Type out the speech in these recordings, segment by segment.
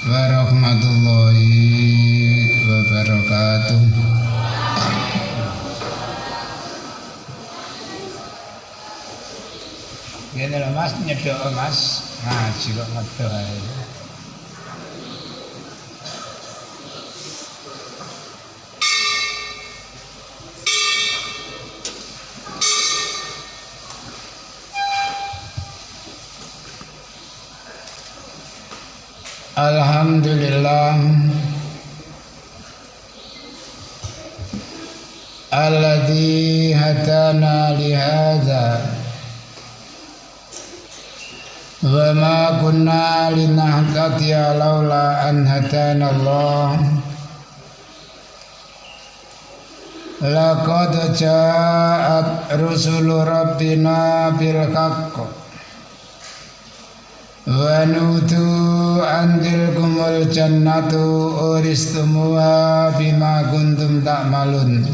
warahmatullahi wabarakatuh. Gini loh mas, nyedok mas, ngaji kok ngedok aja. Alhamdulillah alladzi hadana li hadza wa ma kunna linahtadiya laula an hadana Allah laqad ja'at rusulu rabbina bil haqq wa nutu andilkumul jannatu uristumuha bima kuntum ta'malun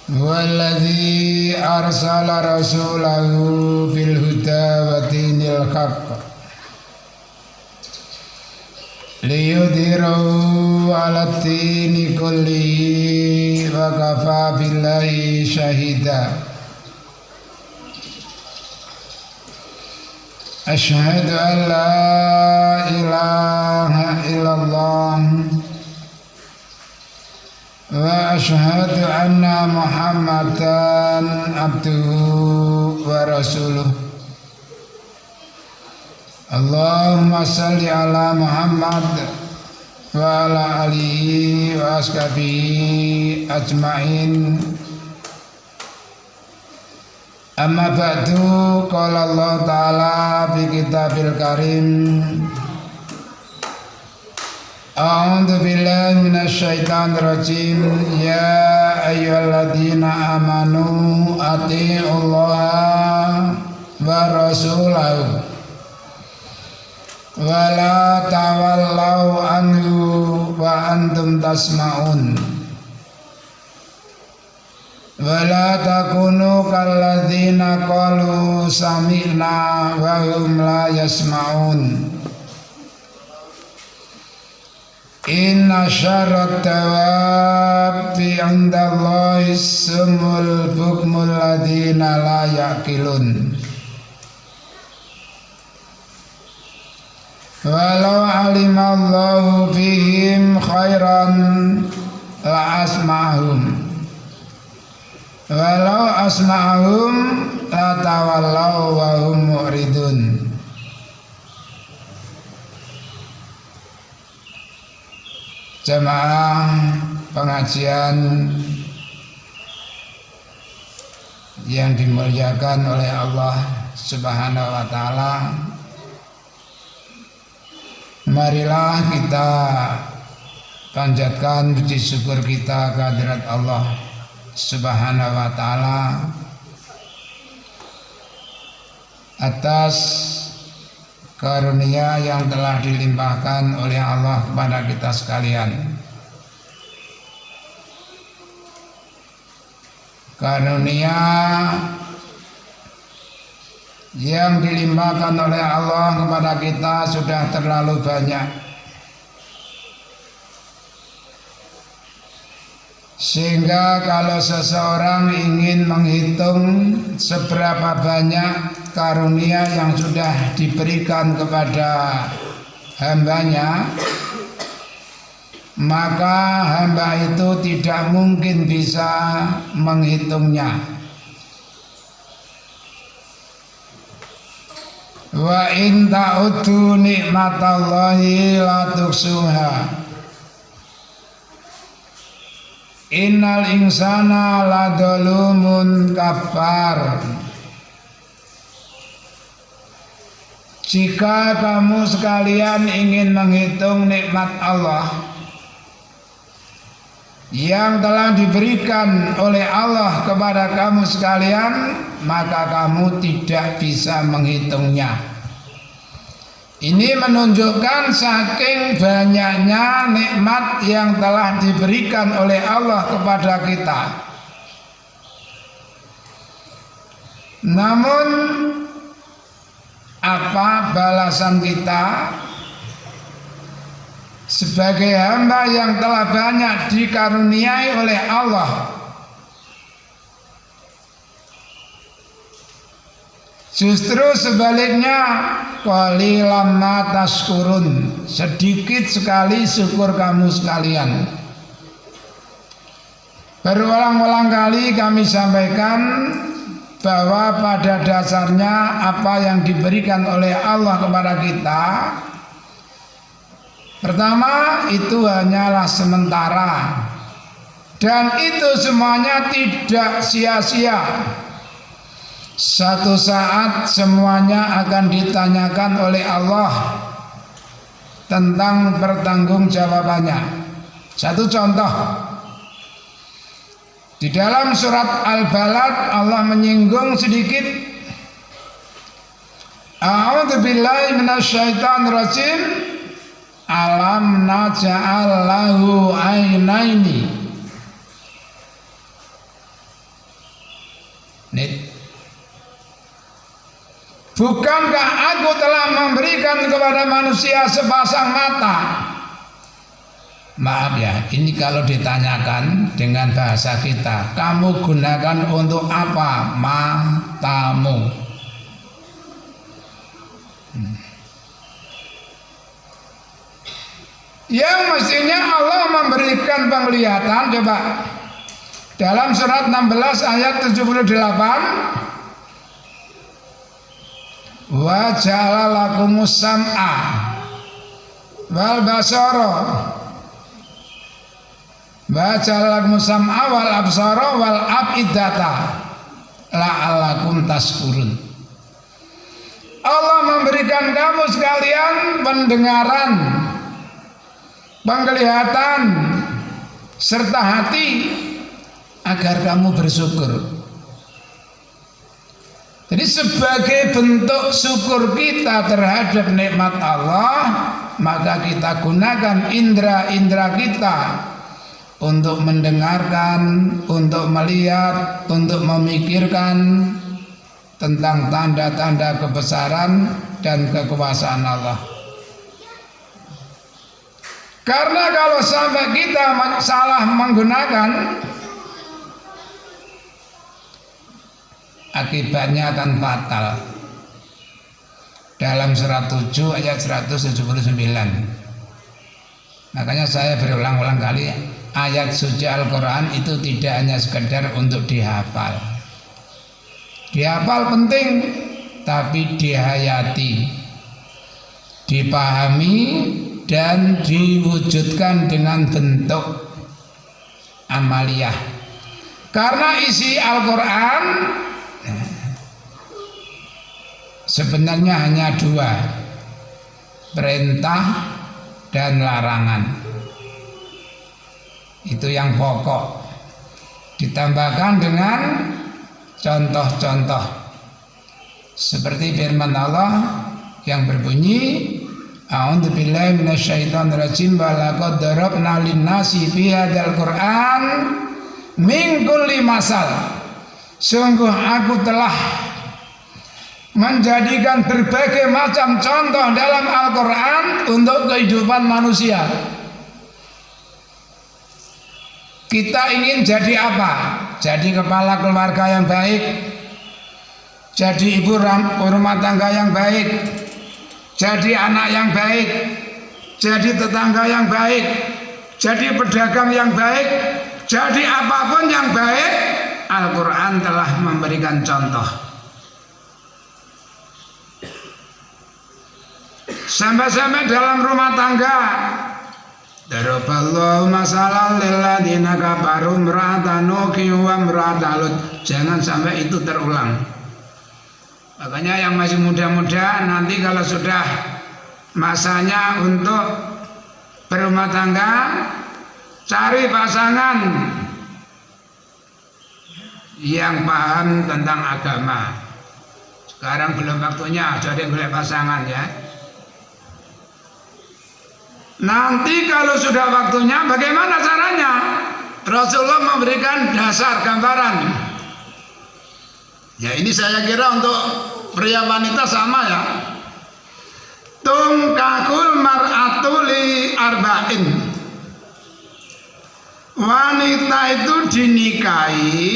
walladzi arsala rasulahu bil huda wa dinil haqq liyudhirahu 'ala dini kullihi wa kafa billahi syahida. Asyhadu an la ilaha illallah wa asyhadu anna Muhammadan abduhu wa rasuluh. Allahumma salli ala Muhammad wa ala alihi wa ashabihi ajma'in. Amma ba'du, qala Allah ta'ala fi kitabil karim. A'udzu billahi minasyaitonir rajim. Ya ayyuhalladzina amanu atti'ullaha wa rasulahu wa la tawallau anhu wa antum tasma'un. Wala takunu kalladzina qalu sami'na wa hum la yasma'un. Inna syarrat dawabi 'indallahi sumul bukmul ladzina la yaqilun. Walau alimallahu fihim khairan la asma'hum. Walau asma'hum la tawallau wa hum mu'ridun. Jamaah pengajian yang dimuliakan oleh Allah Subhanahu wa taala, marilah kita panjatkan puji syukur kita kehadirat Allah Subhanahu wa ta'ala atas karunia yang telah dilimpahkan oleh Allah kepada kita sekalian. Karunia yang dilimpahkan oleh Allah kepada kita sudah terlalu banyak, sehingga kalau seseorang ingin menghitung seberapa banyak karunia yang sudah diberikan kepada hambanya, maka hamba itu tidak mungkin bisa menghitungnya. Wa in ta'uddu nikmatallahi la tuhsuha. Innal insana ladzalumun kafar. Jika kamu sekalian ingin menghitung nikmat Allah yang telah diberikan oleh Allah kepada kamu sekalian, maka kamu tidak bisa menghitungnya. Ini menunjukkan saking banyaknya nikmat yang telah diberikan oleh Allah kepada kita. Namun apa balasan kita sebagai hamba yang telah banyak dikaruniai oleh Allah. Justru sebaliknya, qalilan ma tashkurun, sedikit sekali syukur kamu sekalian. Berulang-ulang kali kami sampaikan bahwa pada dasarnya apa yang diberikan oleh Allah kepada kita, pertama itu hanyalah sementara, dan itu semuanya tidak sia-sia. Satu saat semuanya akan ditanyakan oleh Allah tentang pertanggungjawabannya. Satu contoh, di dalam surat Al-Balad Allah menyinggung sedikit, A'udzubillahi minasyaitonir rajim, alam naj'al lahu ainaini. Bukankah aku telah memberikan kepada manusia sepasang mata? Maaf ya, ini kalau ditanyakan dengan bahasa kita, kamu gunakan untuk apa matamu? Yang mestinya Allah memberikan penglihatan. Coba dalam surat 16 ayat 78, wa ja'ala lakumus sam'a wal basara wa ja'ala lakumus sam'a wal absara wal af'idata la'allakum tashkurun. Allah memberikan kamu sekalian pendengaran, penglihatan serta hati agar kamu bersyukur. Jadi sebagai bentuk syukur kita terhadap nikmat Allah, maka kita gunakan indera-indera kita untuk mendengarkan, untuk melihat, untuk memikirkan tentang tanda-tanda kebesaran dan kekuasaan Allah. Karena kalau sampai kita salah menggunakan, akibatnya akan fatal. Dalam surat 7 ayat 179. Makanya saya berulang-ulang kali, ayat suci Al-Quran itu tidak hanya sekedar untuk dihafal. Dihafal penting, tapi dihayati, dipahami, dan diwujudkan dengan bentuk amaliyah. Karena isi Al-Quran sebenarnya hanya dua, perintah dan larangan. Itu yang pokok, ditambahkan dengan contoh-contoh seperti firman Allah yang berbunyi, A'udzubillahi minasyaitonir rajim, wa laqad darabna lin-nasi fi hadzal Qur'an min kulli masal. Sungguh aku telah menjadikan berbagai macam contoh dalam Al-Quran untuk kehidupan manusia. Kita ingin jadi apa? Jadi kepala keluarga yang baik, jadi ibu rumah tangga yang baik, jadi anak yang baik, jadi tetangga yang baik, jadi pedagang yang baik, jadi apapun yang baik. Al-Quran telah memberikan contoh. Sampai-sampai dalam rumah tangga, daraballahu masalan lilladzina kafaru imra'atan Nuhin wa imra'atan Lut. Jangan sampai itu terulang. Makanya yang masih muda-muda, nanti kalau sudah masanya untuk berumah tangga, cari pasangan yang paham tentang agama. Sekarang belum waktunya, jadi golek pasangan ya. Nanti kalau sudah waktunya, bagaimana caranya? Rasulullah memberikan dasar gambaran. Ya ini saya kira untuk pria wanita sama ya. tungkakul mar'atu li arba'in. Wanita itu dinikahi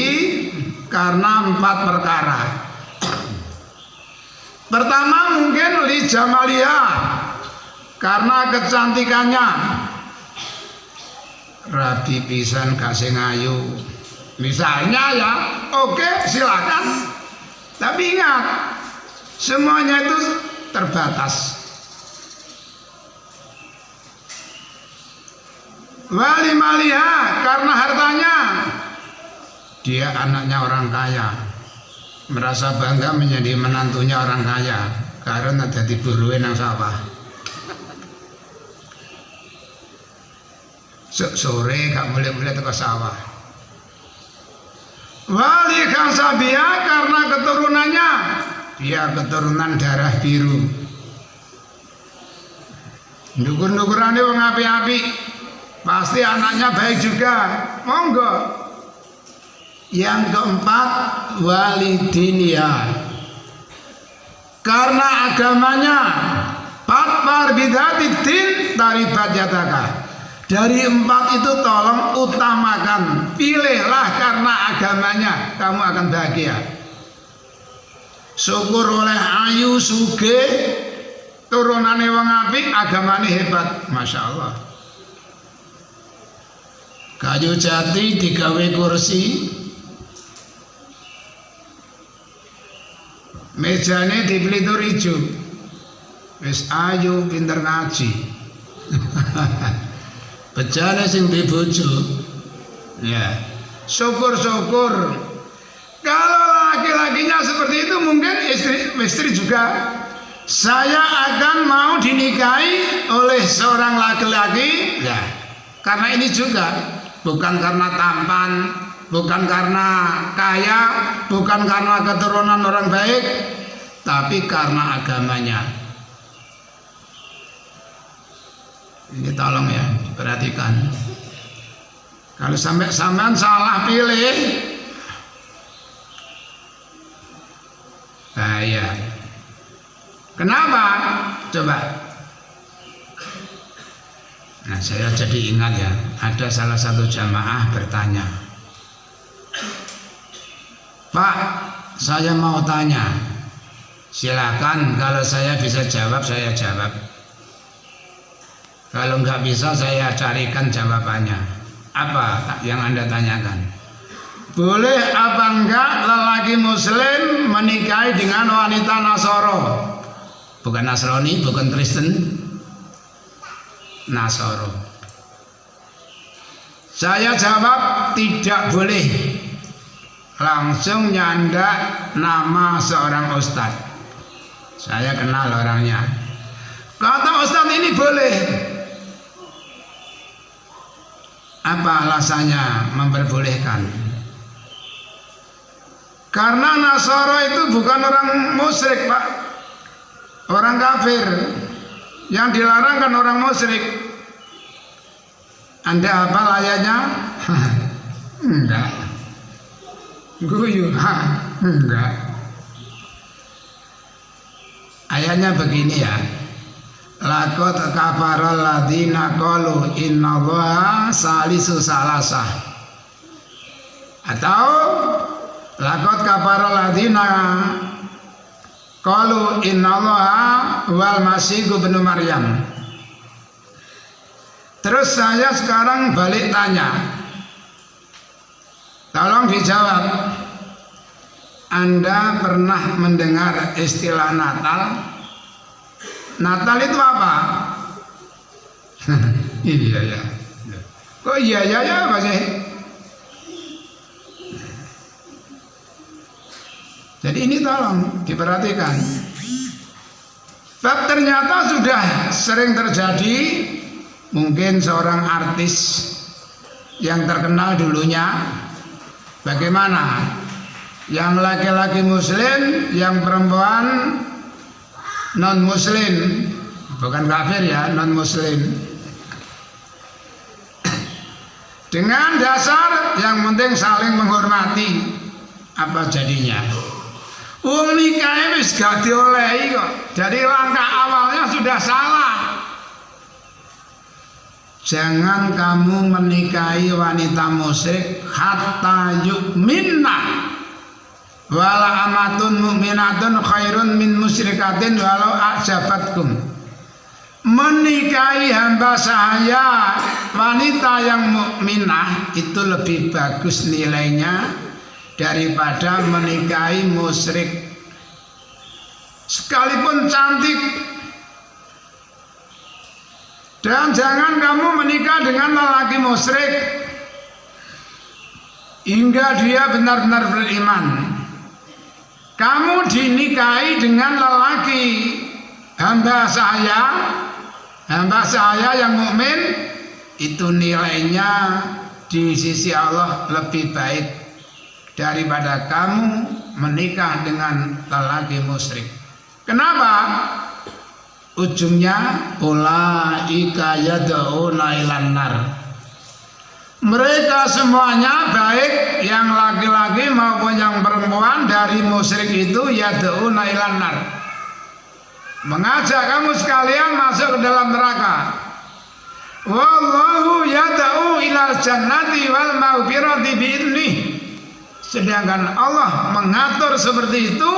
karena 4 perkara. Pertama mungkin li jamalia, karena kecantikannya. Rabi pisan kasih ngayu. Misalnya ya, oke silakan. Tapi ingat, semuanya itu terbatas. Wali malia, karena hartanya. Dia anaknya orang kaya, merasa bangga menjadi menantunya orang kaya karena jadi buruwe nang sawah. Sore gak mulai-mulai ke sawah. Wali kasabia, karena keturunannya. Dia keturunan darah biru. Dukur-dukurannya wong api-api. Pasti anaknya baik juga. Monggo. Yang keempat, walidinia, karena agamanya. Patpar bidatiddin taribat yataka. Dari 4 itu tolong utamakan. Pilihlah karena agamanya, kamu akan bahagia. Syukur oleh ayu suge, turunane wong apik, agamane hebat, masya Allah. Kayu jati digawe kursi, mejane dipelitur ijo, wis ayu pinter ngaji. Bejane sing di bojo. Ya, syukur-syukur. Kalau laki-lakinya seperti itu, mungkin istri juga. Saya akan mau dinikahi oleh seorang laki-laki. Ya, karena ini juga bukan karena tampan, bukan karena kaya, bukan karena keturunan orang baik, tapi karena agamanya. Ini tolong ya, perhatikan. Kalau sampai sampean salah pilih, bahaya. Kenapa? Coba. Nah, saya jadi ingat ya, ada salah satu jamaah bertanya, Pak, saya mau tanya. Silakan, kalau saya bisa jawab, saya jawab. Kalau nggak bisa, saya carikan jawabannya. Apa yang Anda tanyakan? Boleh apa enggak lelaki muslim menikahi dengan wanita Nasoro? Bukan Nasrani, bukan Kristen, Nasoro. Saya jawab tidak boleh. Langsung nyandak nama seorang ustadz. Saya kenal orangnya. Kata ustadz ini boleh. Apa alasannya memperbolehkan? Karena Nasoro itu bukan orang musyrik, Pak. Orang kafir. Yang dilarang kan orang musyrik. Anda hafal ayatnya? Enggak. Guyu? Enggak. Ayatnya begini ya. Laqad kafara alladziina qalu innallaha salisu salasah. Atau laqad kafara alladziina qalu innallaha wal masiihu ibnu Maryam. Terus saya sekarang balik tanya. Tolong dijawab. Anda pernah mendengar istilah Natal? Natal itu apa? Iya ya. Kok iya ya apa sih? Jadi ini tolong diperhatikan. Sebab ternyata sudah sering terjadi, mungkin seorang artis yang terkenal dulunya, bagaimana? Yang laki-laki muslim, yang perempuan non muslim, bukan kafir ya, non muslim. Dengan dasar yang penting saling menghormati. Apa jadinya? Nikah wis gak diolehi kok. Jadi langkah awalnya sudah Anda salah. Jangan kamu menikahi wanita musyrik hatta yu'minna. Wala amatun mu'minatun khairun min musyrikatin walau a'jabatkum. Menikahi hamba sahaya wanita yang mukminah itu lebih bagus nilainya daripada menikahi musyrik sekalipun cantik. Dan jangan kamu menikah dengan lelaki musyrik hingga dia benar-benar beriman. Kamu dinikahi dengan lelaki hamba saya yang mukmin, itu nilainya di sisi Allah lebih baik daripada kamu menikah dengan lelaki musyrik. Kenapa? Ujungnya ulaika yad'una ilan nar. Mereka semuanya baik yang laki-laki maupun yang perempuan dari musyrik itu yad'una ilan nar, mengajak kamu sekalian masuk ke dalam neraka. Wallahu yad'u ilal jannati wal maghfirati bi'idnih. Sedangkan Allah mengatur seperti itu,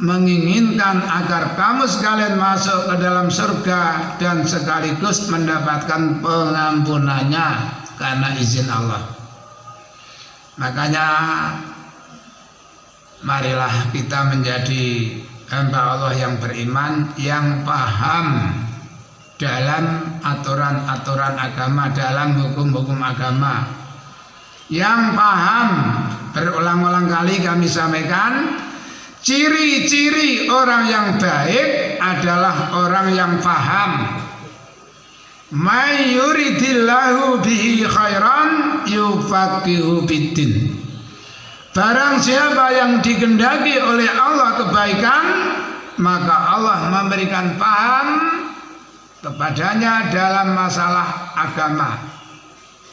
menginginkan agar kamu sekalian masuk ke dalam surga dan sekaligus mendapatkan pengampunannya karena izin Allah. Makanya marilah kita menjadi hamba Allah yang beriman, yang paham dalam aturan-aturan agama, dalam hukum-hukum agama, yang paham. Berulang-ulang kali kami sampaikan, ciri-ciri orang yang baik adalah orang yang paham. May yuridillahu bihi khairan yufaqihu biddin. Barang siapa yang dikehendaki oleh Allah kebaikan, maka Allah memberikan paham kepadanya dalam masalah agama.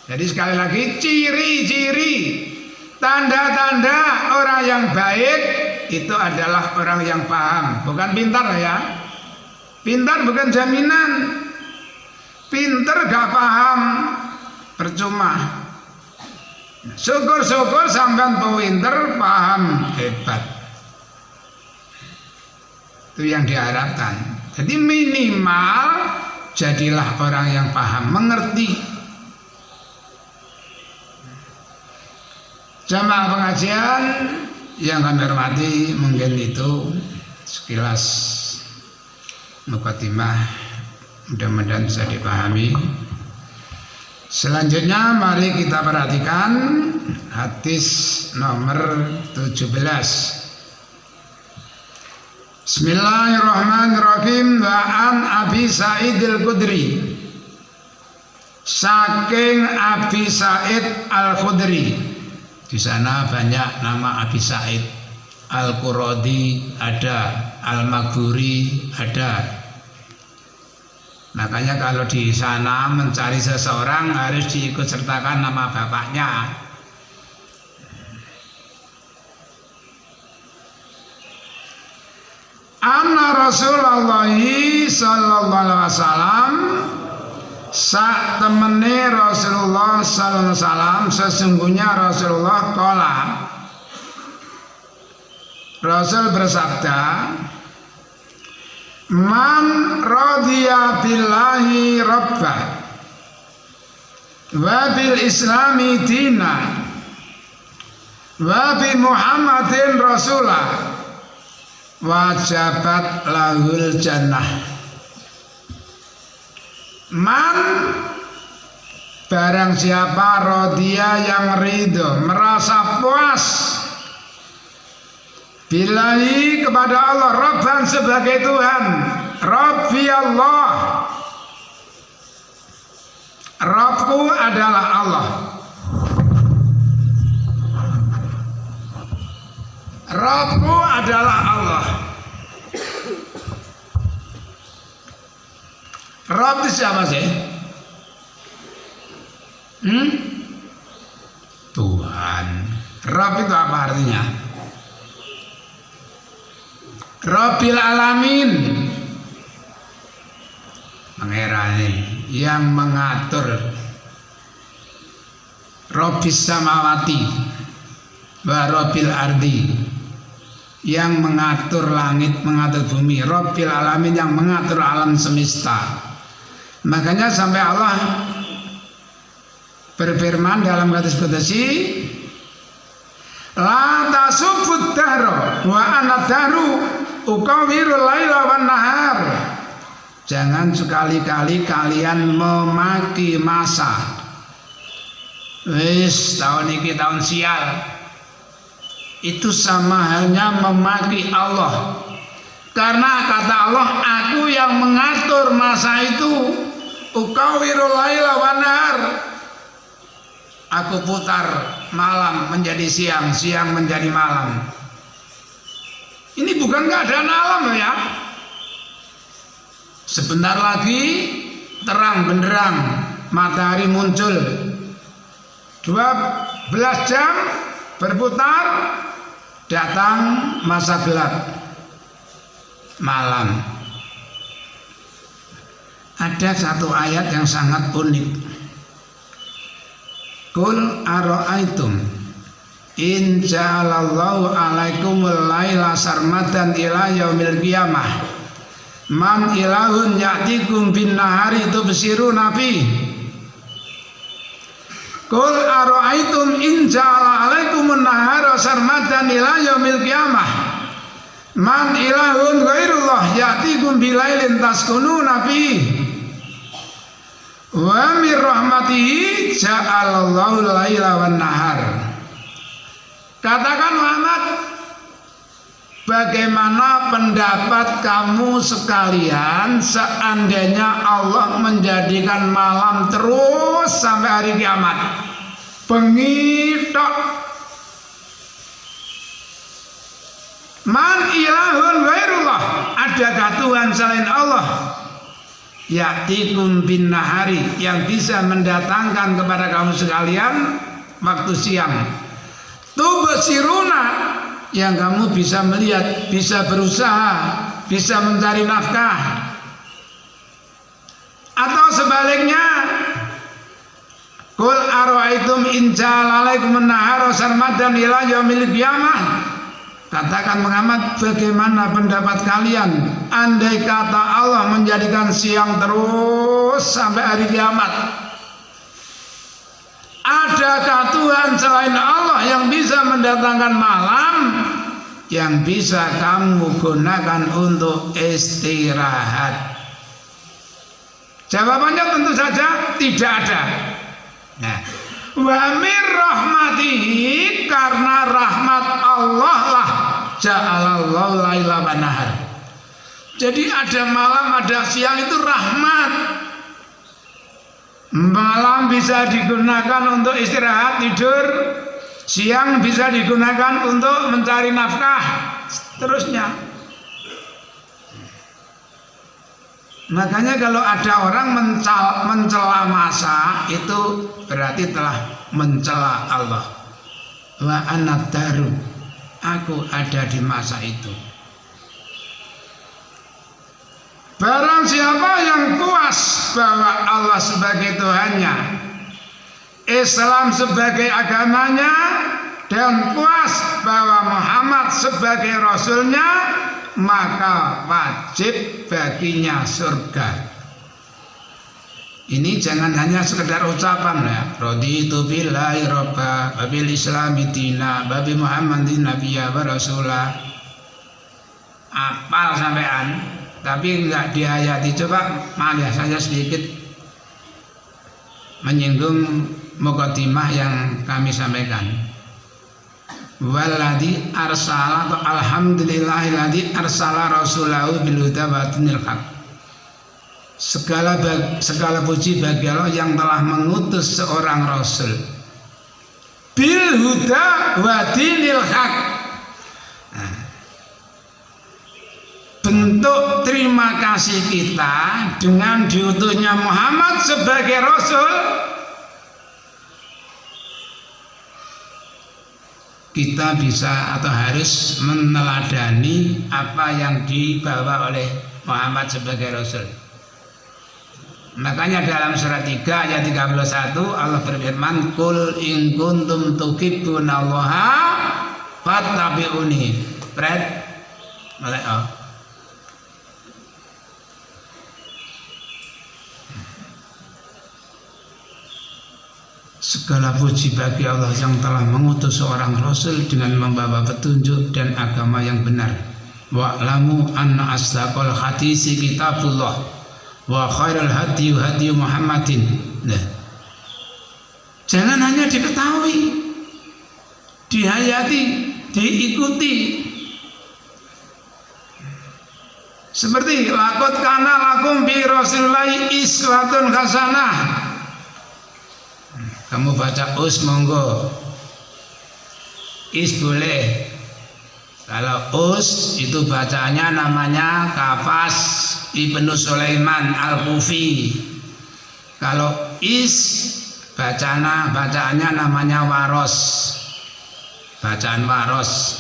Jadi sekali lagi, ciri-ciri, tanda-tanda orang yang baik itu adalah orang yang paham, bukan pintar ya. Pintar bukan jaminan. Pintar gak paham percuma. Syukur-syukur sampean pinter paham hebat. Itu yang diharapkan. Jadi minimal jadilah orang yang paham, mengerti. Jamaah pengajian yang kami hormati, mungkin itu sekilas mukadimah, mudah-mudahan bisa dipahami. Selanjutnya mari kita perhatikan hadis nomor 17. Bismillahirrahmanirrahim. Wa an Abi Sa'id al-Khudri, saking Abi Sa'id al-Khudri. Di sana banyak nama Abi Sa'id. Al-Quradi ada, Al-Maghfuri ada. Makanya kalau di sana mencari seseorang harus diikut sertakan nama bapaknya. Anna Rasulullah sallallahu alaihi wasallam, sak temene Rasulullah sallallahu alaihi wasallam, sesungguhnya Rasulullah qala, Rasul bersabda, man radiya billahi rabba wa bil islami dina wa bi Muhammadin rasulah wajabat lahul jannah. Man, barang siapa radiya yang ridho, merasa puas, billahi kepada Allah, Rabban sebagai Tuhan, Rabbi Allah, Rabbku adalah Allah, Rabbku adalah Allah. Rabb itu siapa sih? Tuhan. Rabb itu apa artinya? Rabbil alamin, pangerane yang mengatur Rabbis samawati wa rabbil ardi, yang mengatur langit, mengatur bumi, Rabbil alamin, yang mengatur alam semesta. Makanya sampai Allah berfirman dalam hadis-hadis, la tasubud dahra wa ana dahru ukawirul laila wan nahar. Jangan sekali-kali kalian memaki masa. Wis tahun ini tahun sial. Itu sama halnya memaki Allah. Karena kata Allah, aku yang mengatur masa itu. Ukawirul laila wan nahar. Aku putar malam menjadi siang, siang menjadi malam. Ini bukan keadaan alam ya. Sebentar lagi terang benderang matahari muncul. 12 jam berputar, datang masa gelap malam. Ada satu ayat yang sangat unik. Qul ara'aitum in ja'alallahu 'alaikumul laila sarmadan ila yaumil qiyamah man ilahun ya'tikum bin nahari tubsiruna fi. Qul ara'aitum in ja'ala 'alaikumun nahara sarmadan ila yaumil qiyamah man ilahun ghairullah ya'tikum bilailin taskununa fi. Wa mir rahmatihi ja'alallahu laila wan nahar. Katakan Muhammad, bagaimana pendapat kamu sekalian seandainya Allah menjadikan malam terus sampai hari kiamat? Pengitok. Man ilahun ghairullah, adakah Tuhan selain Allah? Ya'tikum bin nahari, yang bisa mendatangkan kepada kamu sekalian waktu siang. Tubsiruna, yang kamu bisa melihat, bisa berusaha, bisa mencari nafkah. Atau sebaliknya, qul ara'aitum in ja'ala 'alaikumun nahara sarmadan ila yaumil qiyamah. Katakan Muhammad, bagaimana pendapat kalian andai kata Allah menjadikan siang terus sampai hari kiamat? Adakah Tuhan selain Allah yang bisa mendatangkan malam yang bisa kamu gunakan untuk istirahat? Jawabannya tentu saja tidak ada. Nah, wa mir rahmatihi, karena rahmat Allah lah ja'alallahu laila wan nahar. Jadi ada malam, ada siang, itu rahmat. Malam bisa digunakan untuk istirahat, tidur. Siang bisa digunakan untuk mencari nafkah, seterusnya. Makanya kalau ada orang mencela masa, itu berarti telah mencela Allah. Wa ana daru, aku ada di masa itu. Barang siapa yang puas bahwa Allah sebagai Tuhannya, Islam sebagai agamanya, dan puas bahwa Muhammad sebagai Rasulnya, maka wajib baginya surga. Ini jangan hanya sekedar ucapan ya. Raditu billahi robba wa bil islami dina wa bi Muhammadin nabiyya wa rasulah. Apal sampean, tapi enggak dihayati. Coba malah saya sedikit menyinggung mukadimah yang kami sampaikan. Walladzi arsala, alhamdulillahilladzi arsala rasulahu bil huda wa dinil haq. Segala puji bagi Allah yang telah mengutus seorang rasul bil huda wa dinil haq. Nah, bentuk terima kasih kita dengan diutusnya Muhammad sebagai rasul, kita bisa atau harus meneladani apa yang dibawa oleh Muhammad sebagai rasul. Makanya dalam surat 3 ayat 31 Allah berfirman, "Qul in kuntum tuhibbunallaha fattabi'uni." Pret malaikat. Segala puji bagi Allah yang telah mengutus seorang Rasul dengan membawa petunjuk dan agama yang benar. Wa'lamu anna asdaqal hadisi kitabullah wa khairul hadi hadi Muhammadin. Nah, jangan hanya diketahui, dihayati, diikuti. Seperti laqad kana lakum bi rasulillahi iswatun hasanah. Kamu baca us monggo, is boleh. Kalau us itu bacanya namanya Kafas Ibnu Sulaiman Al-Kufi. Kalau is bacaannya namanya Waros, bacaan Waros.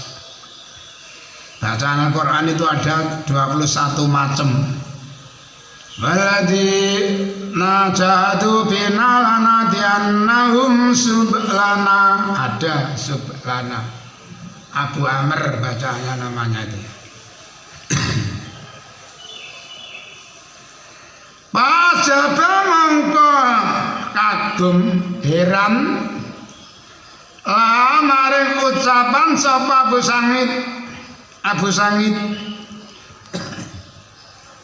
Bacaan Al-Quran itu ada 21 macam. Waladina jahadu bina lanadiyannahum sublana. Ada sublana. Abu Amr bacanya namanya itu. Pajaba mangko kagum heran lah maring ucapan sapa Abu Sangit.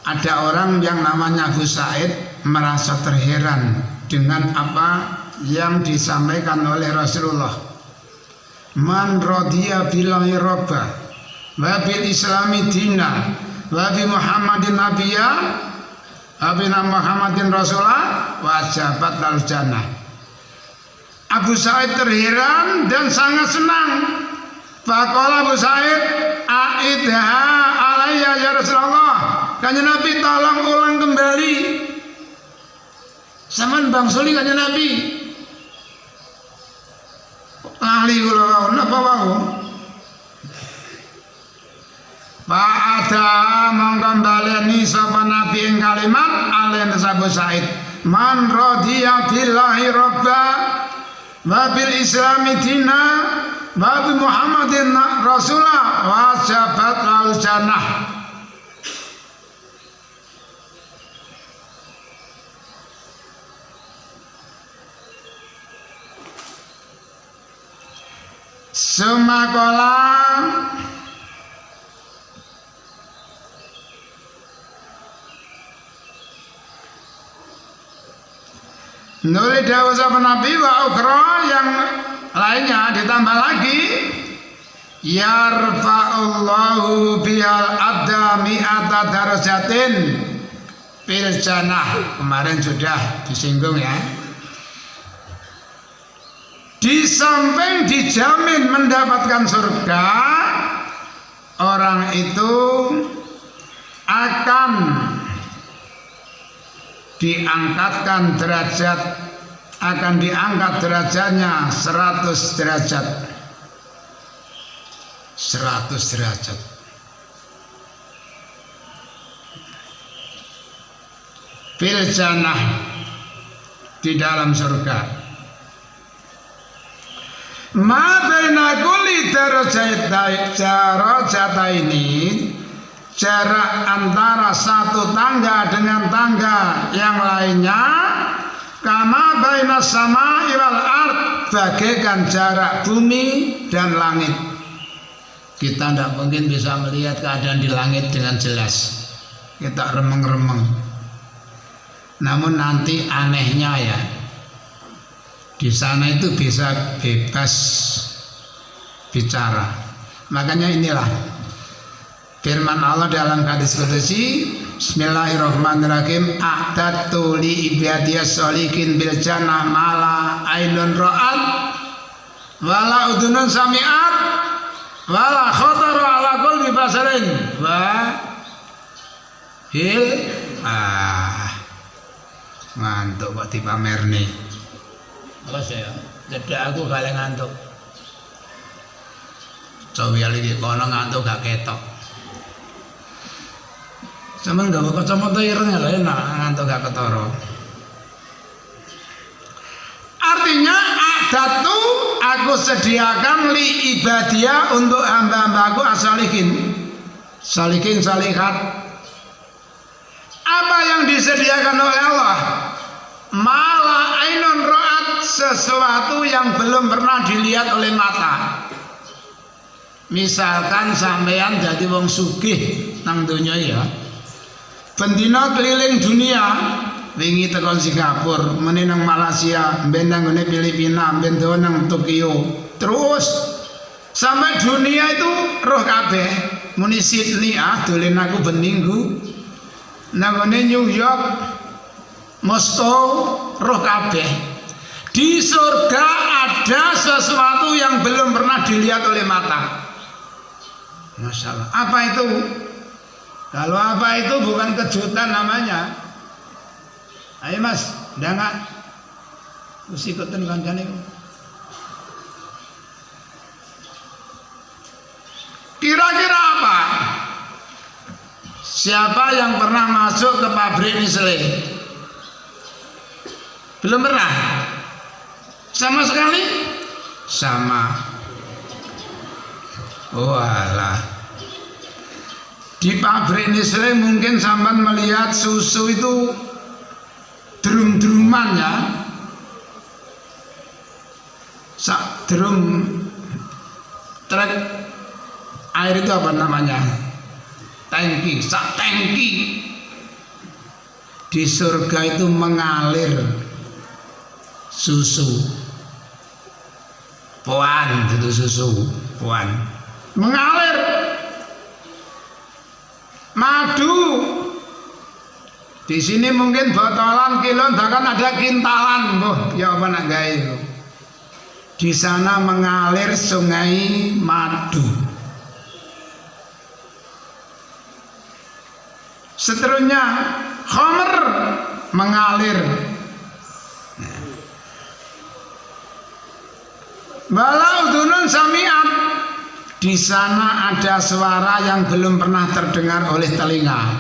Ada orang yang namanya Abu Said merasa terheran dengan apa yang disampaikan oleh Rasulullah. Man radiya billahi robba wa bil islami dina wa bi Muhammadin nabiyya wa bi Muhammadin rasulah wajabat al jannah. Abu Said terheran dan sangat senang. Faqala Abu Said, "Aidha alayya ya Rasulullah." Kanjeng Nabi tolong ulang kembali. Saman bangsuli kanjeng Nabi. Ahli kula napa wau? Ba'ada mongko baleni sapa Nabi ing kalimat alen Abu Said. Man radiya billahi robba wa bil islami dina wa bi Muhammadin rasulah wajabat al jannah. Sumakola nuli dawuh sapa Nabi wa ukhra yang lainnya ditambah lagi yarfa'ullahu bihal abda mi'ata darajatin fil jannah. Kemarin sudah disinggung ya. Di samping dijamin mendapatkan surga, orang itu akan diangkatkan derajat, akan diangkat derajatnya 100 derajat. 100 derajat. Fil jannah, di dalam surga. Ma baina kulli darajataini, jarak antara satu tangga dengan tangga yang lainnya, kama baina samai wal ard, bagaikan jarak bumi dan langit. Kita tidak mungkin bisa melihat keadaan di langit dengan jelas. Kita remeng-remeng. Namun nanti anehnya ya, di sana itu bisa bebas bicara. Makanya inilah firman Allah dalam hadis qudsi, Bismillahirrahmanirrahim, a'dadtu li ibadiyas sholihin bil jannah mala ainun ra'at wala udunun sami'at wala khatara ala qalbi basarin wa hil ngantuk kok dipamerni. Apa saya? Jadi aku kali ngantuk. Coba lagi kono ngantuk gak ketok. Cuman gak kacamata ireng ya enak ngantuk gak ketara. a'datu aku sediakan li ibadia untuk hamba-hambaku as-salihin. Salihin salihat. Apa yang disediakan oleh Allah? Mala ainun ra'at, sesuatu yang belum pernah dilihat oleh mata. Misalkan sampean jadi wong sugih nang donya ya. Bendina keliling dunia, wingi tekan Singapura, meneh nang Malaysia, ben nang ngene Filipina, ben nang Tokyo. Terus sampai dunia itu roh kabeh. Muni Sydney dolen aku beninggu. Nang ngene New York, Moskow, roh kabeh. Di surga ada sesuatu yang belum pernah dilihat oleh mata. Masya Allah. Apa itu? Kalau apa itu bukan kejutan namanya. Ayo mas, jangan mesti ikutin kancane. Kira-kira apa? Siapa yang pernah masuk ke pabrik Nestle? Belum pernah? Sama sekali? Sama. Oh alah. Di pabrik Nestle mungkin sampean melihat susu itu drum-druman ya. Sak drum truk air itu apa namanya? Tangki, sak tangki. Di surga itu mengalir susu. Puan itu susu, puan. Mengalir. Madu. Di sini mungkin botolan, kilon, bahkan ada kintalan, boh, ya apa nak gawe. Di sana mengalir sungai madu. Seterusnya khamr mengalir. Walau dunun sami'at, di sana ada suara yang belum pernah terdengar oleh telinga.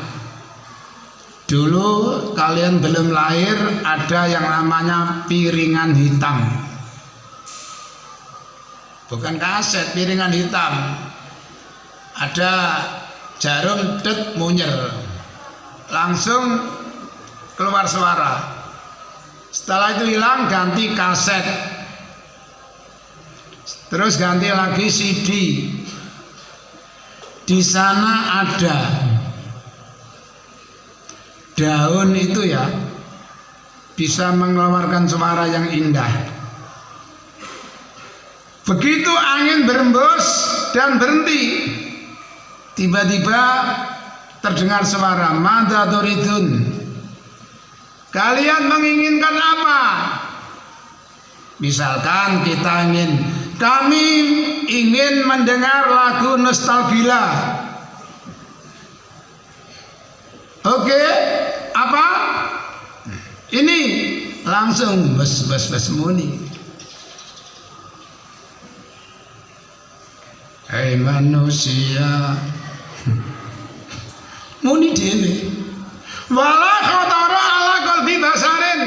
Dulu kalian belum lahir, ada yang namanya piringan hitam. Bukan kaset, piringan hitam. Ada jarum det munyer. Langsung keluar suara. Setelah itu hilang, ganti kaset. Terus ganti lagi CD. Di sana ada daun itu ya, bisa mengeluarkan suara yang indah. Begitu angin berembus dan berhenti, tiba-tiba terdengar suara, madza turidun? Kalian menginginkan apa? Misalkan kami ingin mendengar lagu nostalgia. Oke, apa? Ini langsung bes muni. Hai manusia, muni dewe. Wala khatara ala qalbi basarin.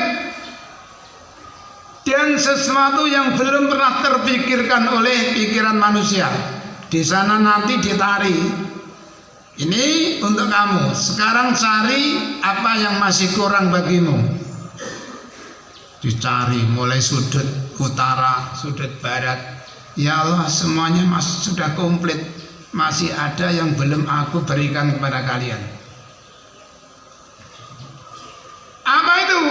Dan sesuatu yang belum pernah terpikirkan oleh pikiran manusia. Di sana nanti ditari. Ini untuk kamu. Sekarang cari apa yang masih kurang bagimu. Dicari mulai sudut utara, sudut barat. Ya Allah, semuanya sudah komplit. Masih ada yang belum aku berikan kepada kalian. Apa itu?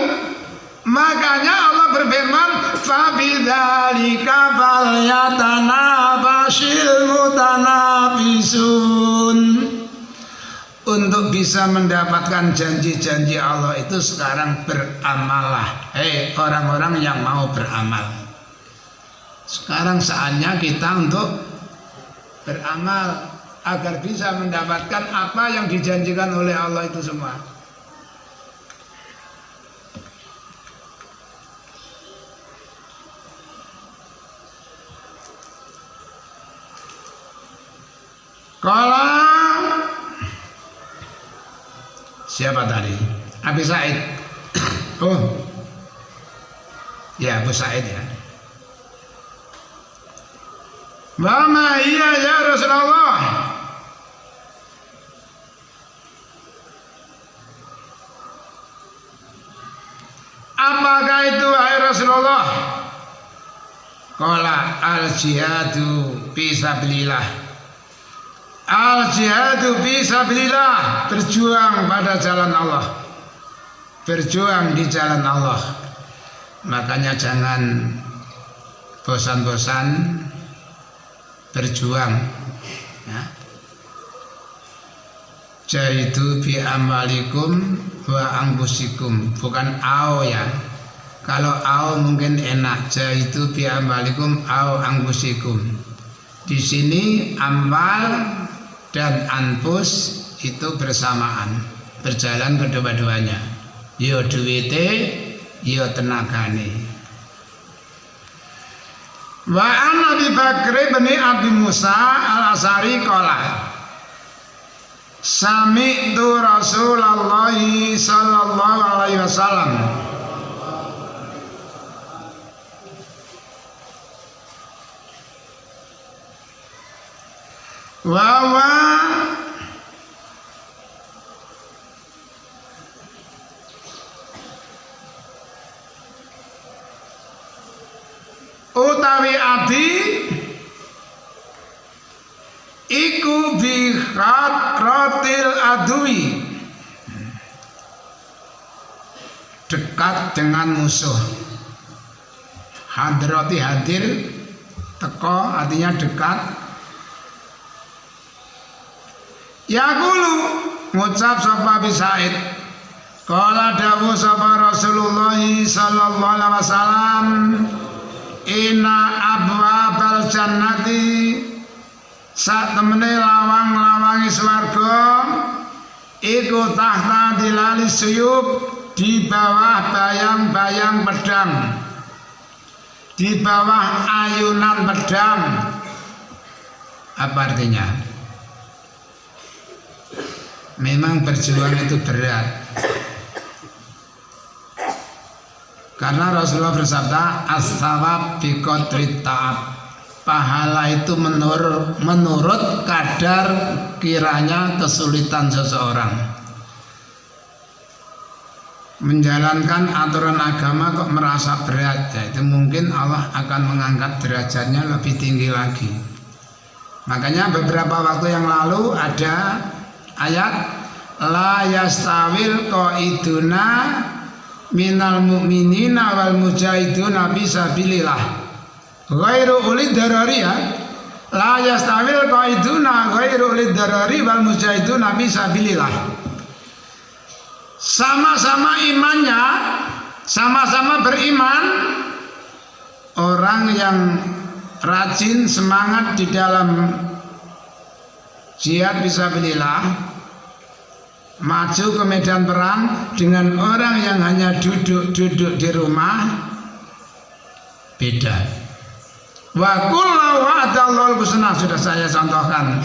Makanya Allah berfirman, "Fabidzalika falyatanafasil mutanafisun." Untuk bisa mendapatkan janji-janji Allah itu sekarang beramalah. Hei orang-orang yang mau beramal. Sekarang saatnya kita untuk beramal agar bisa mendapatkan apa yang dijanjikan oleh Allah itu semua. Kalau siapa tadi? Abi Said. Oh, ya Abu Said ya. Wa ma hiya ya Rasulullah? Apakah itu hai Rasulullah? Qala al jihadu fi sabilillah. Al jihadu fi sabilillah, berjuang pada jalan Allah. Berjuang di jalan Allah. Makanya jangan bosan-bosan berjuang, ya. Jahidu bi amwalikum wa anfusikum, bukan au ya. Kalau au mungkin enak, jahidu bi amwalikum au anfusikum. Di sini amwal dan anfus itu bersamaan, berjalan kedua-duanya. Yo duwite, yo tenagane. Wa an Abi Bakr bin Abi Musa al-Asy'ari qala sami'tu Rasulullah sallallahu alaihi wasallam wa utawi abi iku bi khatratil adui, dekat dengan musuh. Hadrati hadir, teko artinya dekat. Yaqulu ngucap sapa Abi Said, qala dawu sapa Rasulullah sallallahu alaihi wasallam, inna abwabal jannati, sak temene lawang-lawangi swarga iku tahta dilali suyub, di bawah bayang-bayang pedang, di bawah ayunan pedang. Apa artinya? Memang berjuang itu berat, karena Rasulullah bersabda as-sawab bi qadri ta'ab, pahala itu menurut kadar kiranya kesulitan seseorang. Menjalankan aturan agama kok merasa berat, ya itu mungkin Allah akan mengangkat derajatnya lebih tinggi lagi. Makanya beberapa waktu yang lalu ada ayat la yastawil qaiduna minal mu'minina wal mujahiduna fisabilillah ghairu ulid darari, ya. La yastawil qaiduna ghairu ulid darari wal mujahiduna fisabilillah. Sama-sama imannya, sama-sama beriman, orang yang rajin semangat di dalam jihad fisabilillah, maju ke medan perang, dengan orang yang hanya duduk di rumah, beda. Wa kullu wa'adallahu husna, sudah saya contohkan.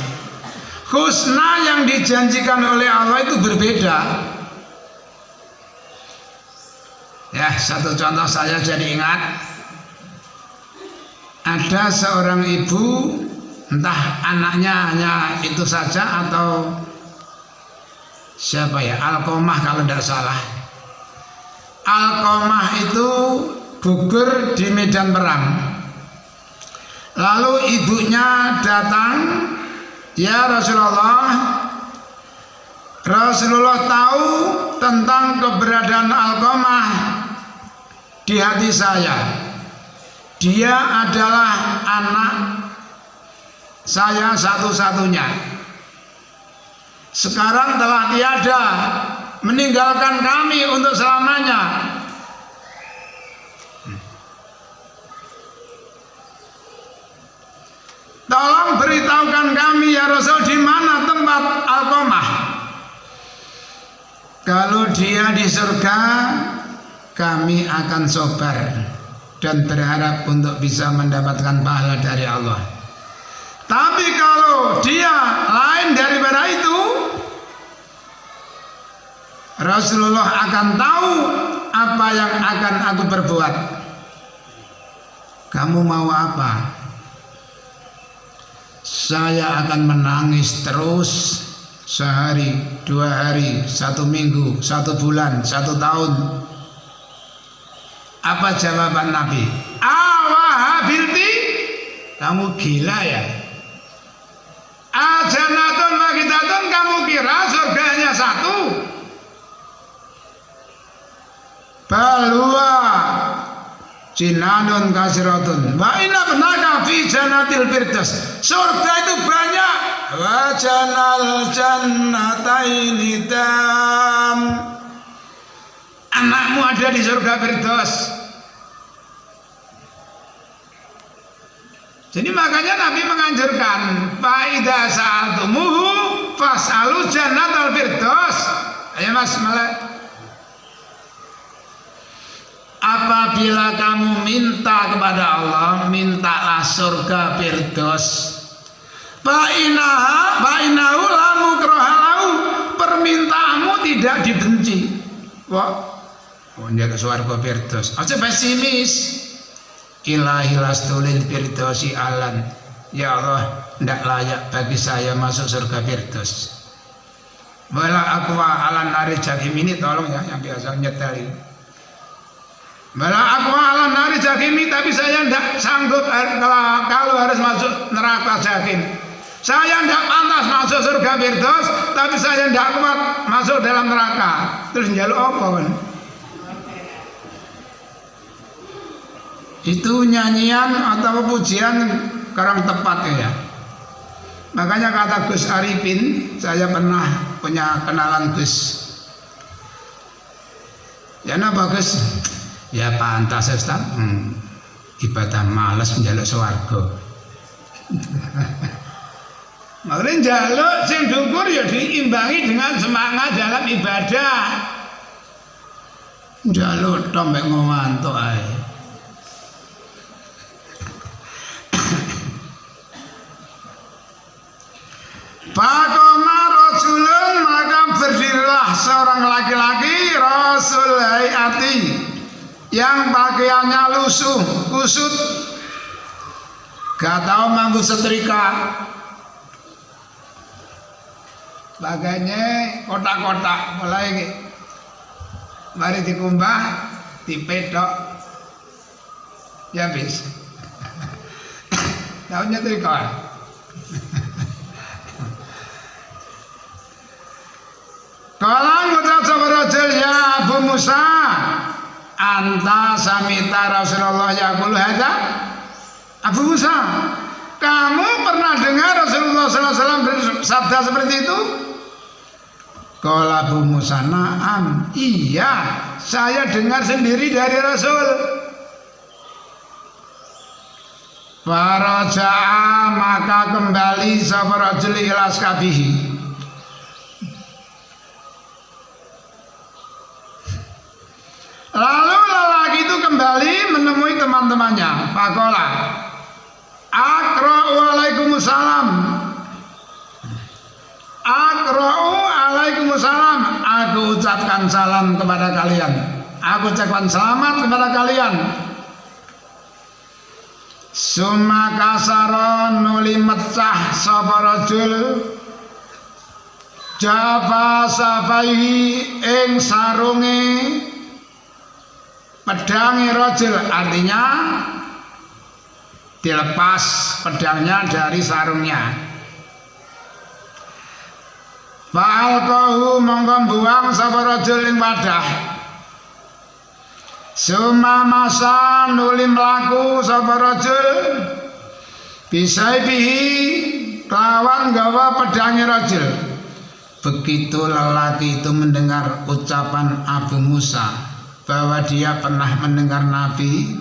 Husna yang dijanjikan oleh Allah itu berbeda. Ya, satu contoh saya jadi ingat. Ada seorang ibu, entah anaknya hanya itu saja atau siapa ya, Alqamah kalau tidak salah. Alqamah itu gugur di medan perang. Lalu ibunya datang, ya Rasulullah, Rasulullah tahu tentang keberadaan Alqamah di hati saya. Dia adalah anak saya satu-satunya. Sekarang telah tiada, meninggalkan kami untuk selamanya. Tolong beritahukan kami ya Rasul, di mana tempat Alqamah. Kalau dia di surga, kami akan sabar dan berharap untuk bisa mendapatkan pahala dari Allah. Tapi kalau dia lain daripada itu, Rasulullah akan tahu apa yang akan aku perbuat. Kamu mau apa? saya akan menangis terus sehari, 2 hari, 1 minggu, 1 bulan, 1 tahun. Apa jawaban Nabi? Awahabilti, kamu gila ya? Ajanatun wahidatun, kamu kira surganya 1? Balwa jinanun kasiratun wa inna benaka fi jannatil firdaus. Surga itu banyak. Wa janal jannataini tam. Anakmu ada di surga firdaus. Jadi makanya Nabi menganjurkan fa idza sa'altumuhu fas'alu jannatal firdaus. Ayo Mas Malek. Apabila kamu minta kepada Allah, mintalah surga firdaus. Fa'inahu lamu krohalau, permintaanmu tidak dibenci. Wah, menjaga surga firdaus. Aja pesimis. Ilahi lastulil firdausi alan. Ya Allah, tidak layak bagi saya masuk surga firdaus. Wala aqwa alan nari jahim, ini tolong ya yang biasa nyetel ini. Malah aku ala nari jahim, tapi saya tidak sanggup kalau harus masuk neraka jahim. Saya tidak pantas masuk surga firdaus, tapi saya tidak kuat masuk dalam neraka. Terus njaluk apa kan? Itu nyanyian atau pujian kurang tepat ya. Makanya kata Gus Arifin, saya pernah punya kenalan Gus. Ya bagus. Ya pantas Ustaz, ibadah malas njaluk swarga. Makanya njaluk sing dhuwur ya diimbangi dengan semangat dalam ibadah. Njaluk tok mek ngantuk ae. Faqama rajulun, maka berdirilah seorang laki-laki rasul hayati yang pakaiannya lusuh, kusut, gak tahu mampu setrika, bagainya kotak-kotak, mulai mari dikumbah, dipedok, ya bis, tahu nyetrika. Kalau ngucap sabarajul ya Abu Musa, anta samita Rasulullah yaqul hadza. Abu Musa, kamu pernah dengar Rasulullah SAW bersabda seperti itu? Qala Abu Musa, na'am, iya, saya dengar sendiri dari Rasul. Faraja'a, maka kembali sabarajul ila askabihi. Lalu lelaki itu kembali menemui teman-temannya. Faqala, aqra'u alaikumussalam. Aqra'u alaikumussalam. Aku ucapkan salam kepada kalian. Aku ucapkan selamat kepada kalian. Summa kasaron, nuli mecah sapa rajul jaba sabai ing sarunge pedangi rajul, artinya dilepas pedangnya dari sarungnya. Fa'alqahu, mongko buang sapa rajul ing wadah. Suma masa, nuli mlaku sapa rajul bisaibihi, lawan gawa pedangi rajul. Begitu lelaki itu mendengar ucapan Abu Musa bahwa dia pernah mendengar Nabi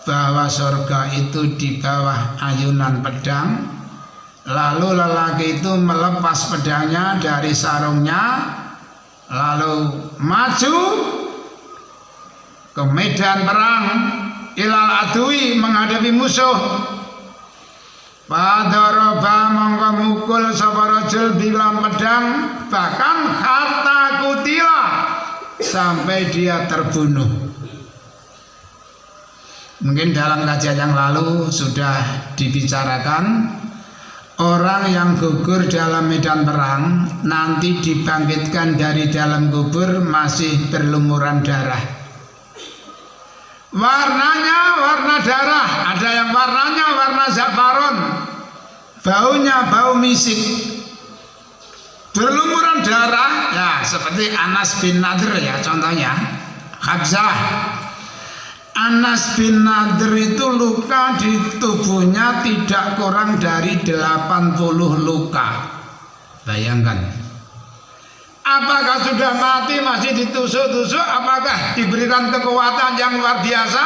bahwa surga itu di bawah ayunan pedang, lalu lelaki itu melepas pedangnya dari sarungnya, lalu maju ke medan perang, ilal adui, menghadapi musuh. Padoroba, mongko mukul sapa rajul bilang pedang, bahkan hatta kutila, sampai dia terbunuh. Mungkin dalam kajian yang lalu sudah dibicarakan orang yang gugur dalam medan perang nanti dibangkitkan dari dalam kubur masih berlumuran darah. Warnanya warna darah, ada yang warnanya warna zafaron, baunya bau misik, berlumuran darah, ya seperti Anas bin Nadir ya contohnya. Habzah Anas bin Nadir itu luka di tubuhnya tidak kurang dari 80 luka. Bayangkan, apakah sudah mati masih ditusuk-tusuk, apakah diberikan kekuatan yang luar biasa,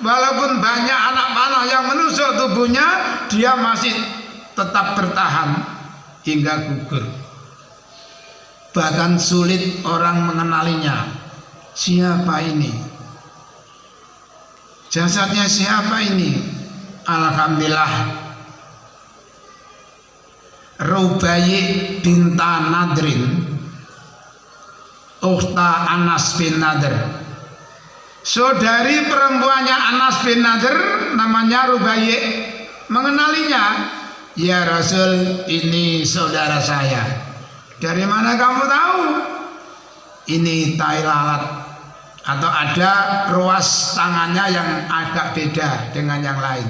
walaupun banyak anak panah yang menusuk tubuhnya, dia masih tetap bertahan hingga gugur. Bahkan sulit orang mengenalinya. Siapa ini? Jasadnya siapa ini? Alhamdulillah, Rubayi binta Nadrin, ukhta Anas bin Nadir, saudari perempuannya Anas bin Nadir, namanya Rubayi, mengenalinya. Ya Rasul, ini saudara saya. Dari mana kamu tahu? Ini tai lalat, atau ada ruas tangannya yang agak beda dengan yang lain.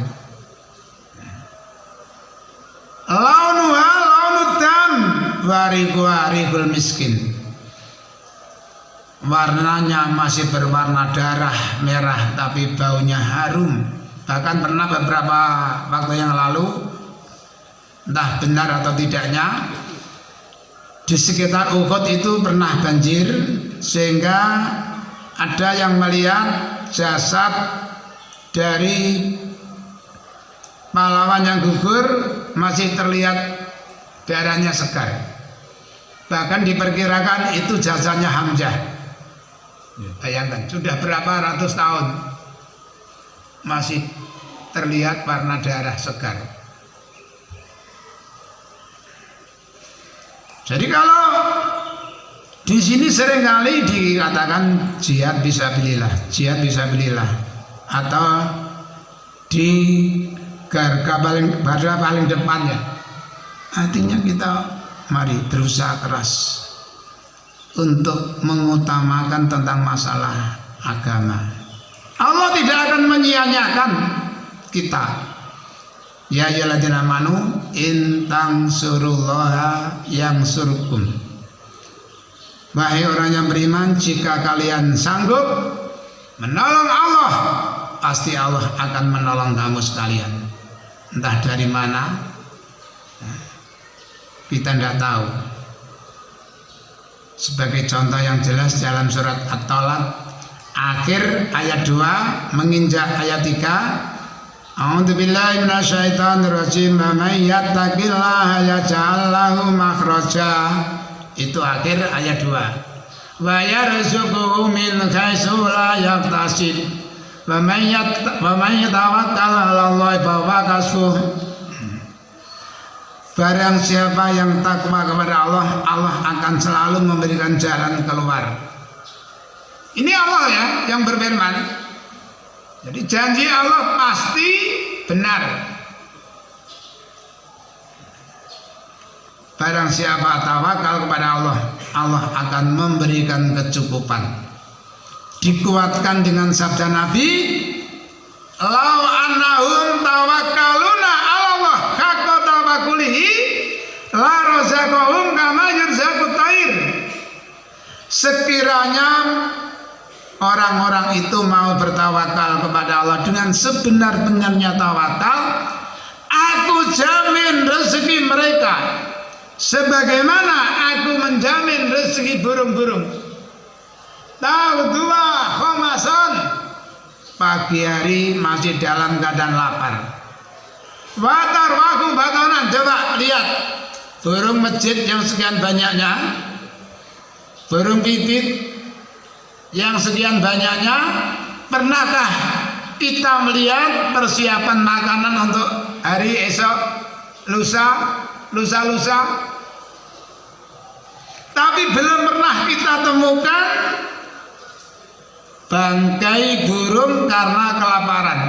Launuha launuddam warigul miskin. Warnanya masih berwarna darah merah, tapi baunya harum. Bahkan pernah beberapa waktu yang lalu, entah benar atau tidaknya, di sekitar Uhud itu pernah banjir, sehingga ada yang melihat jasad dari pahlawan yang gugur masih terlihat darahnya segar. Bahkan diperkirakan itu jasadnya Hamzah. Bayangkan, sudah berapa ratus tahun masih terlihat warna darah segar. Jadi kalau di sini seringkali dikatakan jihad fisabilillah, jihad fisabilillah, atau di garda paling depannya. Artinya kita mari berusaha keras untuk mengutamakan tentang masalah agama. Allah tidak akan menyia-nyiakan kita. Ya ayyuhalladzina amanu in tansurullaha yansurkum. Wahai orang yang beriman, jika kalian sanggup menolong Allah, pasti Allah akan menolong kamu sekalian. Entah dari mana, kita tidak tahu. Sebagai contoh yang jelas dalam surat At-Talaq akhir ayat 2 menginjak ayat 3, A'udzubillahi minasyaitonirrajim, wa may yattaqillaha yaj'al lahu makhraja. Itu akhir ayat 2. Wa yarzuquhu min haitsu la yahtasib. Wa may yatawakkal 'ala Allahi fa huwa hasbuh. Barang siapa yang takwa kepada Allah, Allah akan selalu memberikan jalan keluar. Ini Allah ya yang berfirman. Jadi janji Allah pasti benar. Barang siapa tawakal kepada Allah, Allah akan memberikan kecukupan. Dikuatkan dengan sabda Nabi, "Lau annahum tawakkaluna 'ala Allah haqqa tawakkulihi la razaqahum kama yarzaqut thair." Sekiranya orang-orang itu mau bertawakal kepada Allah dengan sebenar-benarnya tawakal, aku jamin rezeki mereka sebagaimana aku menjamin rezeki burung-burung. Tahu dua khomason, pagi hari masih dalam keadaan lapar. Watar waku batonan, coba lihat burung masjid yang sekian banyaknya, burung pipit yang sekian banyaknya. Pernahkah kita melihat persiapan makanan untuk hari esok, lusa? Tapi belum pernah kita temukan bangkai burung karena kelaparan.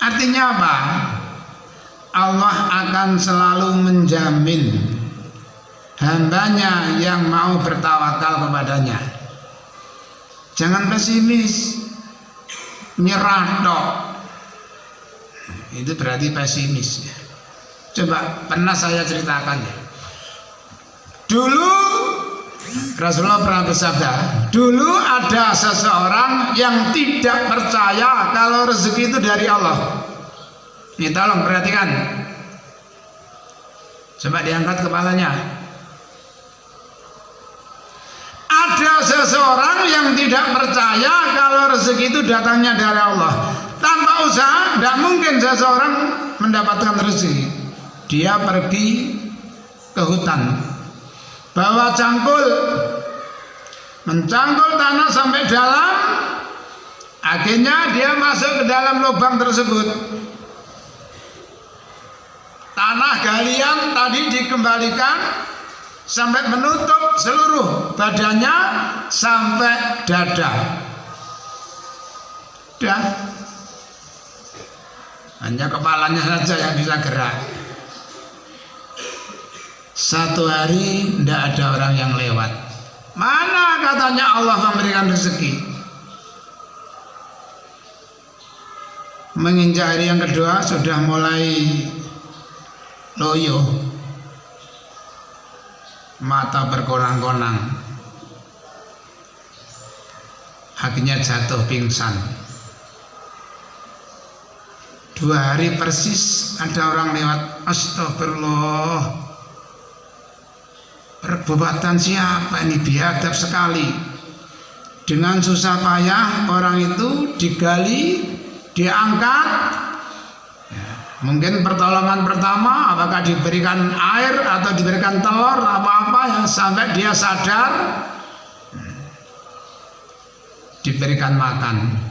Artinya apa? Allah akan selalu menjamin hambanya yang mau bertawakal kepadanya. Jangan pesimis, nyerah tok. Itu berarti pesimis. Coba pernah saya ceritakan ya. Dulu Rasulullah pernah bersabda, dulu ada seseorang yang tidak percaya kalau rezeki itu dari Allah. Ini tolong perhatikan. Coba diangkat kepalanya. Ada seseorang yang tidak percaya kalau rezeki itu datangnya dari Allah. Tanpa usaha, tidak mungkin seseorang mendapatkan rezeki. Dia pergi ke hutan, bawa cangkul, mencangkul tanah sampai dalam. Akhirnya dia masuk ke dalam lubang tersebut. Tanah galian tadi dikembalikan sampai menutup seluruh badannya sampai dada. Dan hanya kepalanya saja yang bisa gerak. Satu hari tidak ada orang yang lewat. Mana katanya Allah memberikan rezeki? Menginjak hari yang kedua sudah mulai loyo, mata berkonang-konang, akhirnya jatuh pingsan. 2 hari persis ada orang lewat. Astagfirullah, perbuatan siapa ini, biadab sekali. Dengan susah payah orang itu digali, diangkat. Mungkin pertolongan pertama apakah diberikan air atau diberikan telur apa-apa ya, sampai dia sadar, diberikan makan.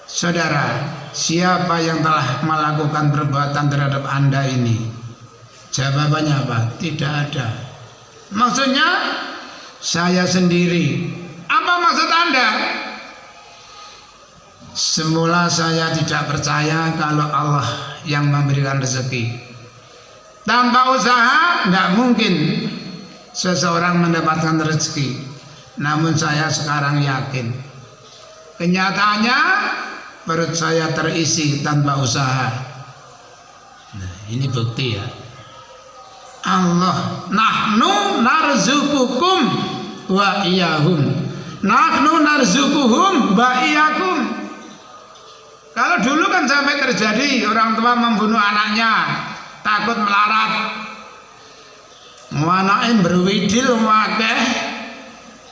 Saudara, siapa yang telah melakukan perbuatan terhadap Anda ini? Jawabannya apa? Tidak ada. Maksudnya saya sendiri. Apa maksud Anda? Semula saya tidak percaya kalau Allah yang memberikan rezeki. Tanpa usaha tidak mungkin seseorang mendapatkan rezeki. Namun saya sekarang yakin, kenyataannya perut saya terisi tanpa usaha. Nah, ini bukti ya. Allah, nahnu narzukukum wa iyahum, nahnu narzukuhum wa iyakum. Kalau dulu kan sampai terjadi orang tua membunuh anaknya, takut melarat, anaknya berwidil wakeh,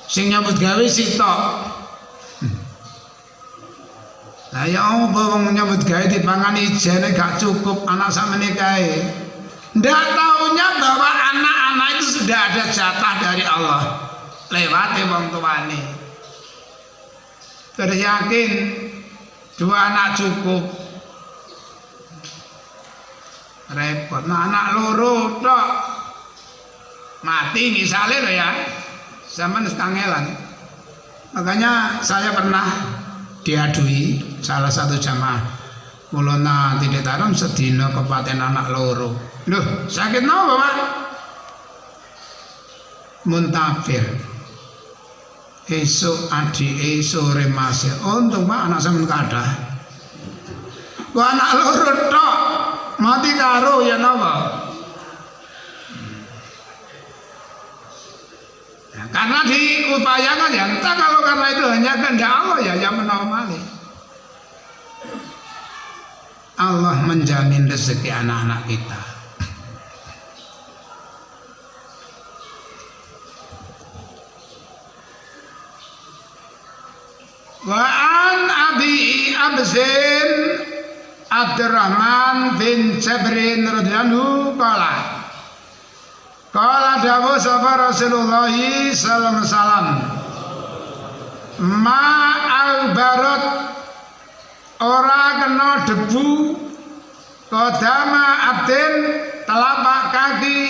sing nyambut gawe sitok. Lah ya apa wong nyambut gawe dipangan ijene gak cukup anak sakmene kae. Ndak taunya bahwa anak-anak itu sudah ada jatah dari Allah lewat wong tuane. Terus yakin 2 anak cukup, repot. Nah, anak loro tok mati misalnya loh ya, zaman kangelan. Makanya saya pernah diadui salah satu jamaah, kulona tidak tarum sedina kepaten anak loro. Loh, sakit napa Pak? Muntabir. Esok adik sore masih untung Pak anak sampean kadah. Kok anak loro tok mati karo ya napa? Ya, karena diupayakan ya, entah kalau karena itu hanya kehendak Allah ya yang menomali. Allah menjamin rezeki anak-anak kita. Wa an Abi Absin Abdurrahman bin Jabrin radhiyallahu qala dawuh sapa Rasulullah sallallahu alaihi wasallam, ma al-barat ora kena debu kodama abdin telapak kaki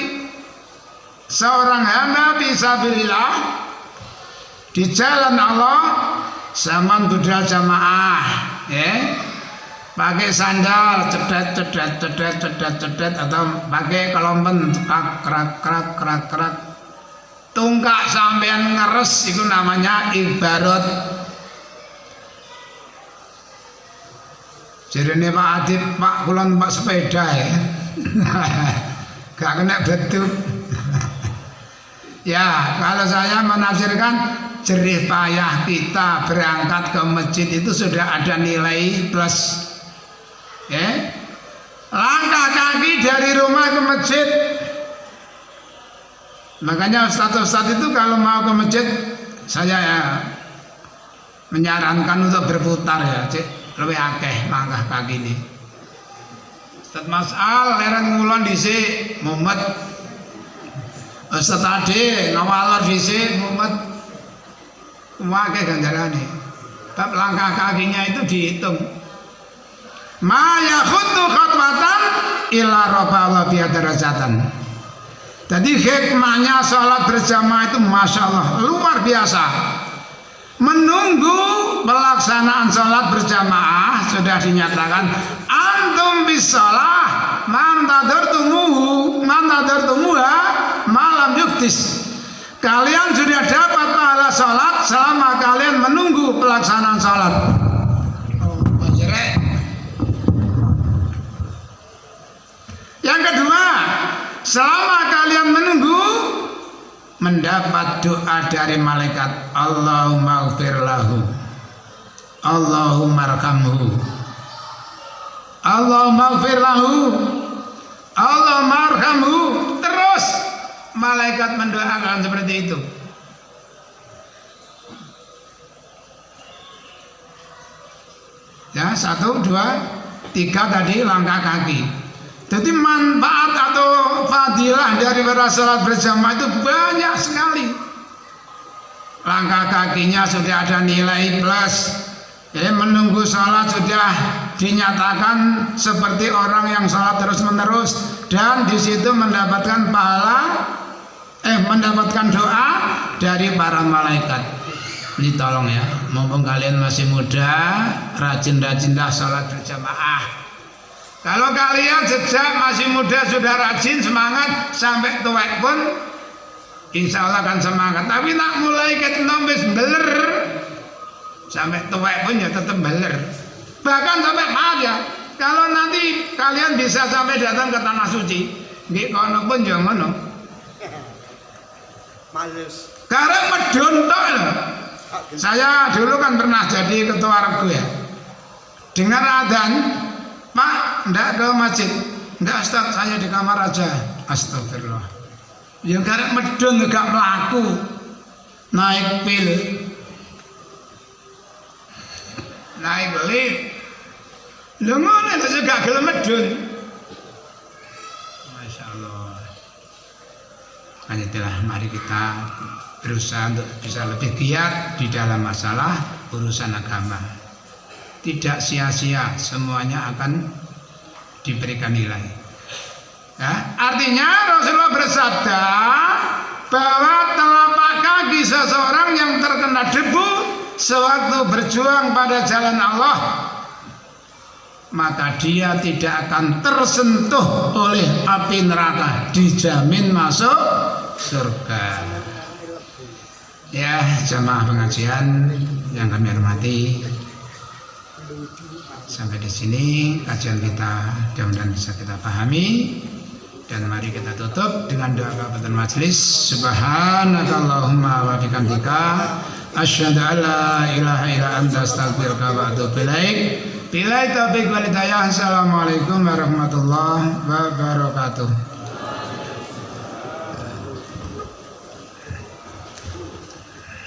seorang hamba fisabilillah di jalan Allah. Zaman budaya jamaah ya, pakai sandal cedet atau pakai kelompen krak tungkak sampean ngeres itu namanya ibarat. Jadi Pak Adib, Pak kulon Pak sepeda ya. Gak kena betul. Ya, kalau saya menafsirkan jerih payah kita berangkat ke masjid itu sudah ada nilai plus. Ya. Langkah kaki dari rumah ke masjid. Makanya ustadz-ustadz itu kalau mau ke masjid saya ya menyarankan untuk berputar ya, Cik. Lebih akeh langkah kaki ini. Ustaz Mas'al leren ngulon dhisik mumet. Ustaz Ade ngawalor dhisik mumet. Akeh ganjarane. Bab langkah kakinya itu dihitung. Ma yakhuttu khatwatan illa rabbal darajatan. Jadi hikmahnya sholat berjamaah itu masya Allah luar biasa. Menunggu pelaksanaan sholat berjamaah sudah dinyatakan antum bisalah mantadartumuha malam yuktis. Kalian sudah dapat pahala sholat selama kalian menunggu pelaksanaan sholat. Yang kedua, selama kalian menunggu mendapat doa dari malaikat, Allahumma ighfir lahu, Allahumma arhamhu, Allahumma ighfir lahu, Allahumma arhamhu. Terus malaikat mendoakan seperti itu. Ya, 1, 2, 3 tadi langkah kaki. Jadi manfaat atau fadilah dari sholat berjamaah itu banyak sekali. Langkah kakinya sudah ada nilai plus. Jadi menunggu sholat sudah dinyatakan seperti orang yang sholat terus menerus, dan di situ mendapatkan pahala, mendapatkan doa dari para malaikat. Ini tolong ya, mumpung kalian masih muda, rajin-rajinlah sholat berjamaah. Kalau kalian sejak masih muda sudah rajin, semangat, sampai tuwek pun insya Allah akan semangat. Tapi nak mulai ketenom wis beler, sampai tuwek pun ya tetap beler. Bahkan sampai maaf ya, kalau nanti kalian bisa sampai datang ke tanah suci, nggih kono pun ya ngono. Males. Karena medun tok lho. Saya dulu kan pernah jadi ketua regu ya. Dengar adzan, Pak, enggak ke masjid. Enggak, Ustaz, saya di kamar aja. Astagfirullah. Ya karek medun enggak melaku. Naik pil. Naik lift. Lho ngono kok gak gelem medun. Masya Allah. Hanya itulah, mari kita berusaha untuk bisa lebih giat di dalam masalah urusan agama. Tidak sia-sia, semuanya akan diberikan nilai. Ya, artinya Rasulullah bersabda bahwa telapak kaki seseorang yang terkena debu sewaktu berjuang pada jalan Allah, maka dia tidak akan tersentuh oleh api neraka, dijamin masuk surga. Ya, jamaah pengajian yang kami hormati, sampai di sini kajian kita mudah-mudahan bisa kita pahami, dan mari kita tutup dengan doa kafaratul majelis. Subhanakallahumma wa bihamdika asyhadu an la ilaha illa anta astaghfiruka wa atubu ilaik. Billahi taufiq wal hidayah. Assalamualaikum warahmatullahi wabarakatuh.